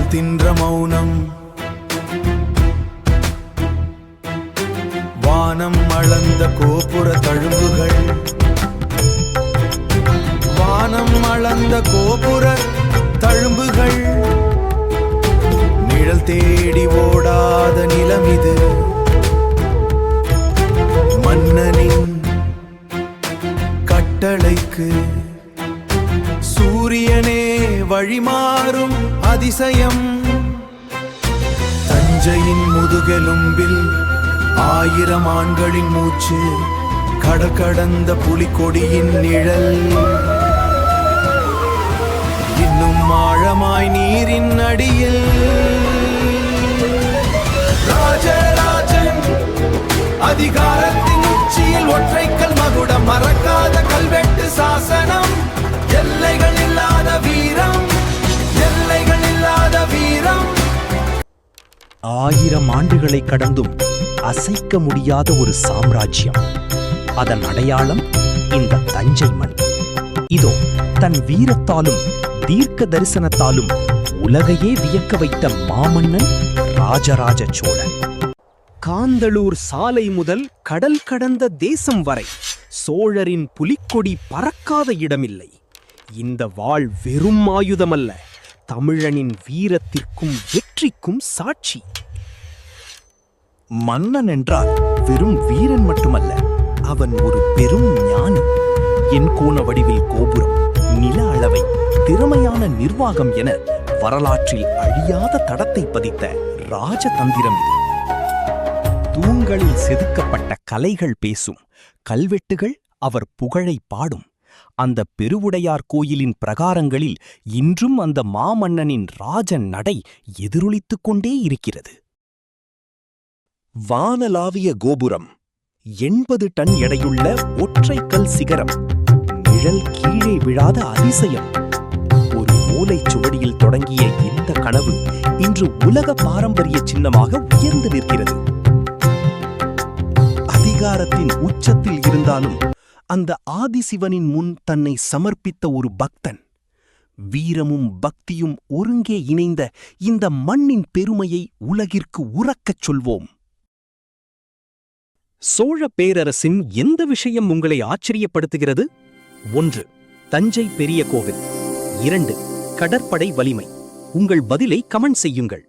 கால் தின்ற மௌனம் வானம் அளந்த கோபுர தழும்புகள் வானம் அளந்த கோபுர தழும்புகள் நிழல் தேடி ஓடாத நிலம் இது மன்னனின் கட்டளைக்கு சூரியனே வழிமாறும் அதிசயம் தஞ்சையின் முதுகெலும்பில் 1000 ஆண்களின் மூச்சு கடல் கடந்த புலிக்கொடியின் நிழல் இன்னும் ஆழமாய் நீரின் அடியில் ராஜராஜன் அதிகாரத்தின் உச்சியில் ஒற்றைக்கல் மகுடம் மறக்காத கல்வெட்டு சாசனம் எல்லைகள் இல்லாத வீரம் எல்லைகள் இல்லாத வீரம் 1000 ஆண்டுகளை கடந்தும் அசைக்க முடியாத ஒரு சாம்ராஜ்யம். அதன் அடையாளம் இந்த தஞ்சை மண். இதோ தன் வீரத்தாலும் தீர்க்க தரிசனத்தாலும் உலகையே வியக்க வைத்த மாமன்னன் ராஜராஜ சோழன். காந்தளூர் சாலை முதல் கடல் கடந்த தேசம் வரை சோழரின் புலிக்கொடி பறக்காத இடமில்லை. இந்த வாள் வெறும் ஆயுதமல்ல, தமிழனின் வீரத்திற்கும் வெற்றிக்கும் சாட்சி. மன்னன் என்றால் வெறும் வீரன் மட்டுமல்ல, அவன் ஒரு பெரும் ஞானி. என் கோண வடிவில் கோபுரம், நில அளவை, திறமையான நிர்வாகம் என வரலாற்றில் அழியாத தடத்தை பதித்த ராஜதந்திரம் இது. தூண்களில் செதுக்கப்பட்ட கலைகள் பேசும், கல்வெட்டுகள் அவர் புகழை பாடும். அந்த பெருவுடையார் கோயிலின் பிரகாரங்களில் இன்றும் அந்த மாமன்னனின் ராஜ நடை எதிரொலித்துக் கொண்டே இருக்கிறது. வானலாவிய கோபுரம், 80 டன் எடையுள்ள ஒற்றைக்கல் சிகரம், நிழல் கீழே விழாத அதிசயம். ஒரு மூலைச் சுவடியில் தொடங்கிய இந்த கனவு இன்று உலக பாரம்பரிய சின்னமாக உயர்ந்து நிற்கிறது. அதிகாரத்தின் உச்சத்தில் இருந்தாலும் அந்த ஆதிசிவனின் முன் தன்னை சமர்ப்பித்த ஒரு பக்தன். வீரமும் பக்தியும் ஒருங்கே இணைந்த இந்த மண்ணின் பெருமையை உலகிற்கு உரக்கச் சொல்வோம். சோழ பேரரசின் எந்த விஷயம் உங்களை ஆச்சரியப்படுத்துகிறது? 1. தஞ்சை பெரிய கோவில். 2. கடற்படை வலிமை. உங்கள் பதிலை கமெண்ட் செய்யுங்கள்.